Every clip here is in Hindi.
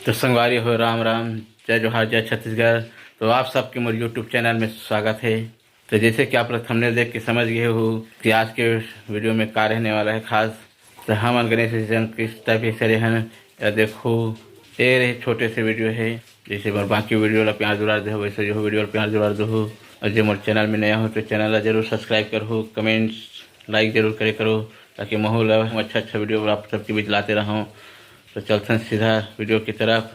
तो संगवारी हो, राम राम, जय जोहार, जय छत्तीसगढ़। तो आप सबके मेरे यूट्यूब चैनल में स्वागत है। तो जैसे कि आप लोग थंबनेल देख के समझ गए हो कि आज के वीडियो में क्या रहने वाला है खास। तो हम गणेश सीजन किस टाइप के सरे हैं या देखो, ये रहे छोटे से वीडियो है। जैसे मैं बाकी वीडियो ला प्यार दुलार दे हो, वैसे जो वीडियो प्यार दुलार दो हो। और जो मेरे चैनल में नया हो तो चैनल ला जरूर सब्सक्राइब करो, कमेंट्स लाइक जरूर करे करो, ताकि माहौल अच्छा अच्छा वीडियो आप सबके बीच लाते रहूँ। तो चलते हैं सीधा वीडियो की तरफ।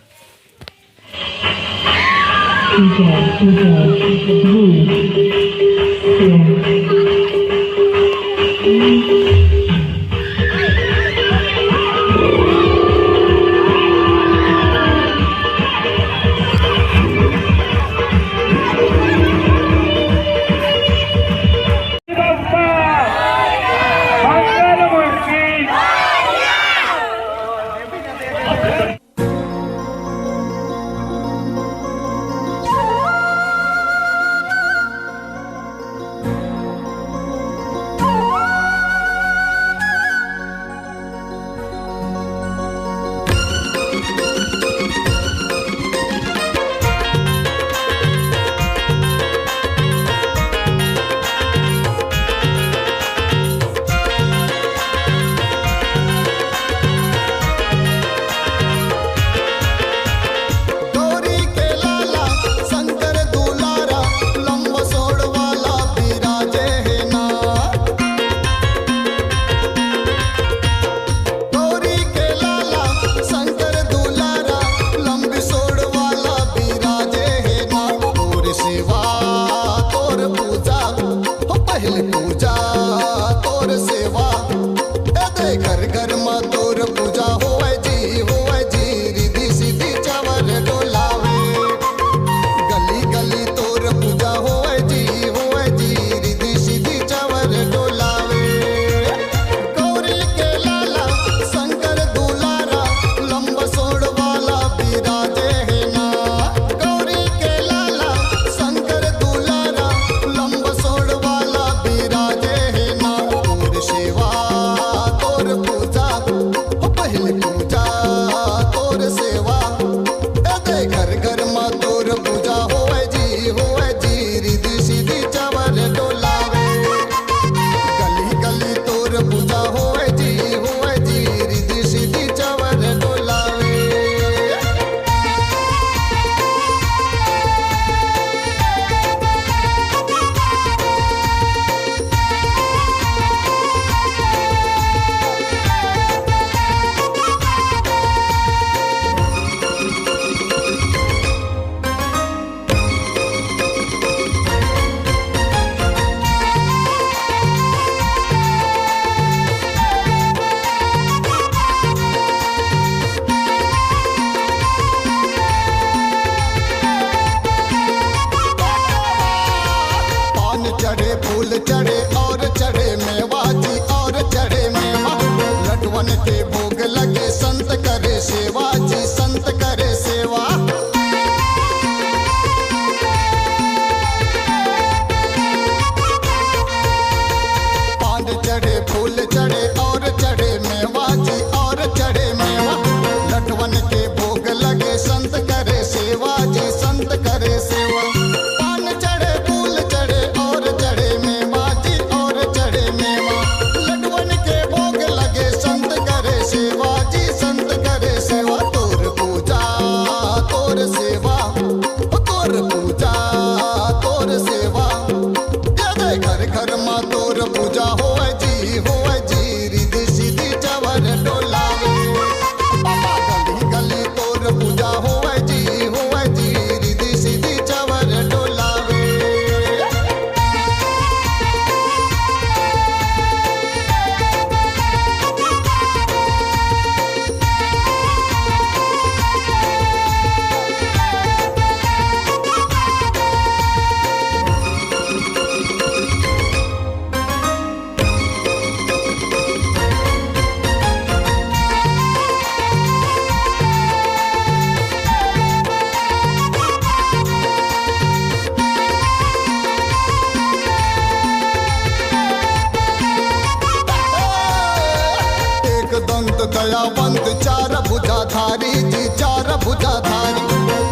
भुजाधारी,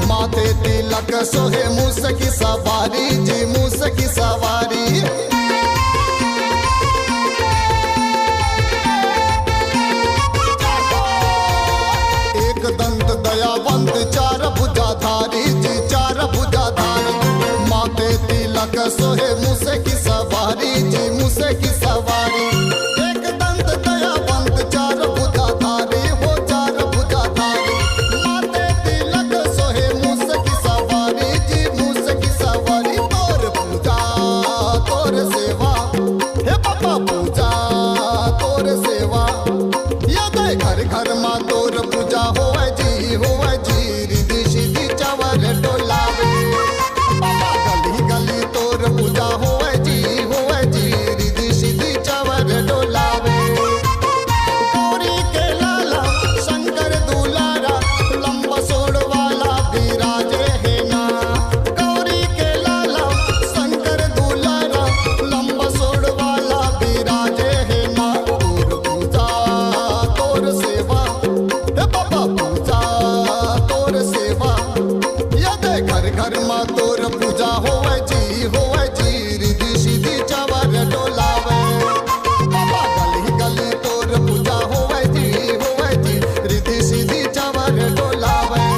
माथे तिलक सोहे मूस की सवारी जी, मूस की सवारी। एक दंत दयावंत चार भुजाधारी जी, चार भुजाधारी, माथे तिलक सोहे मूस की सवारी जी, मूस की सवारी। एक दंत दयावंत चार भुजाधारी, वो चार भुजाधारी, माथे तिलक सोहे मूस की सवारी जी, मूस की सवारी। तोर पूजा तोर सेवा, हे पापा पूजा तोर सेवा, याद घर घर माँ तोर पूजा होवे जी, रिद्धि सिद्धि चवर डोलावे। बाबा गली गली तोर पूजा होवे जी, रिद्धि सिद्धि चवर डोलावे। गौरी के लाला शंकर दुलारा, लंबा सोड़ वाला विराजे है ना। गौरी के लाला शंकर दुलारा, लंबा सोड़ वाला विराजे है ना। तोर पूजा तोर सेवा, हे बाबा पूजा तोर सेवा, याद घर घर माँ तोर पूजा होवे जी, रिद्धि सिद्धि चवर डोलावे। बाबा गली गली तोर पूजा होवे जी, रिद्धि सिद्धि चवर डोलावे।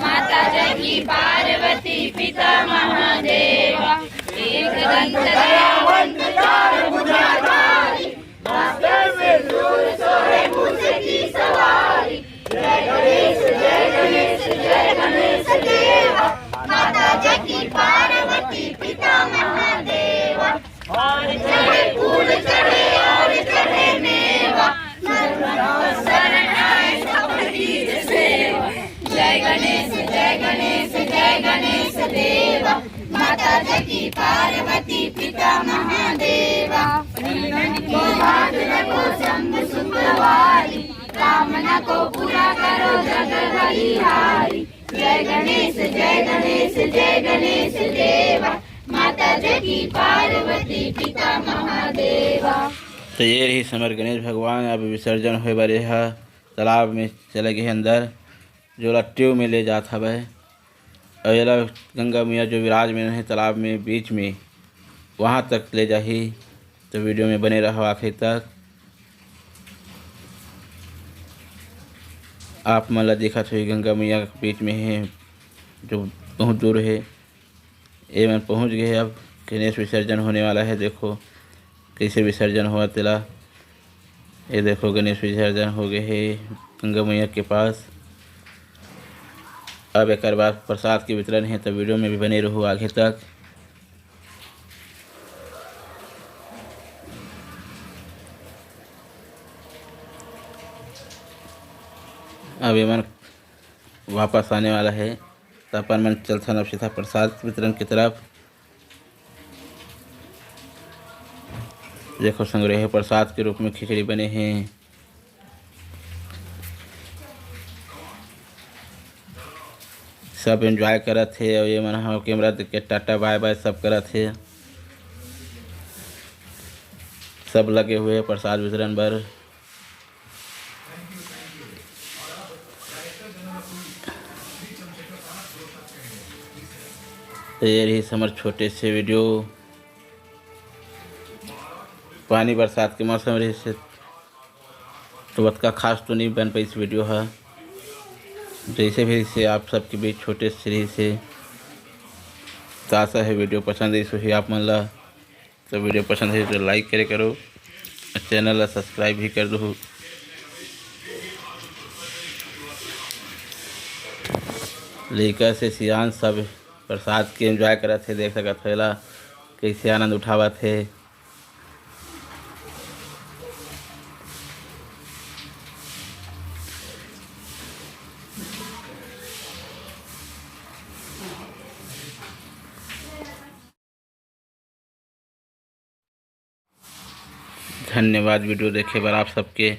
माता जगी पार्वती पिता महादेवा, एक दंत दयावंत चार भुजाधारी, माथे में शूल सोहे मूस की सवारी। जय गणेश जय गणेश जय गणेश देवा, माता जगी पार्वती पिता महादेवा। और चढ़े फूल चढ़े और चढ़े मेवा, शरण आए सब तीर सेवा। जय गणेश जय गणेश जय गणेश देवा, माता जगी पार्वती पिता महादेवा। जीवन को बात रखो शंभु शुक्रवारी, कामना को पूरा करो जग बलिहारी। जय गणेश जय गणेश जय गणेश देवा, माता जगी पार्वती पिता महादेवा। तो ये रही समर गणेश भगवान अब विसर्जन होए बारे है, तालाब में चले गए अंदर, जो ट्यूब में ले जाता वह। और ये गंगा मैया जो विराजमान है तालाब में बीच में, वहाँ तक ले जाही। तो वीडियो में बने रहो आखिर तक। आप मतलब देखा तो गंगा मैया बीच में है, जो बहुत दूर है। ये मैं पहुँच गए। अब गणेश विसर्जन होने वाला है, देखो कैसे विसर्जन हुआ तेला। ये देखो गणेश विसर्जन हो गए है गंगा मैया के पास। अब एक बाद प्रसाद के वितरण है, तो वीडियो में भी बने रहो आगे तक। अब ये मन वापस आने वाला है, तो अपन मन चलता अब सीधा प्रसाद वितरण की तरफ। देखो संग्रह प्रसाद के रूप में खिचड़ी बने हैं। सब एंजॉय करत थे, और ये मन हम कैमरा देख के टाटा बाय बाय सब करत थे। सब लगे हुए प्रसाद वितरण पर। तो ये रही समर छोटे से वीडियो। पानी बरसात के मौसम रही से तो बतका खास तो नहीं बन पाई इस वीडियो है। जैसे भी से आप सबके बीच छोटे से रही से, तो आशा है वीडियो पसंद है। सो आप मन ला तो वीडियो पसंद है तो लाइक करे करो, चैनल ला सब्सक्राइब भी कर दो। लड़का से सियान सब प्रसाद के एंजॉय करा थे, देख सकत होला कैसे आनंद उठावा थे। धन्यवाद वीडियो देखे बार आप सबके।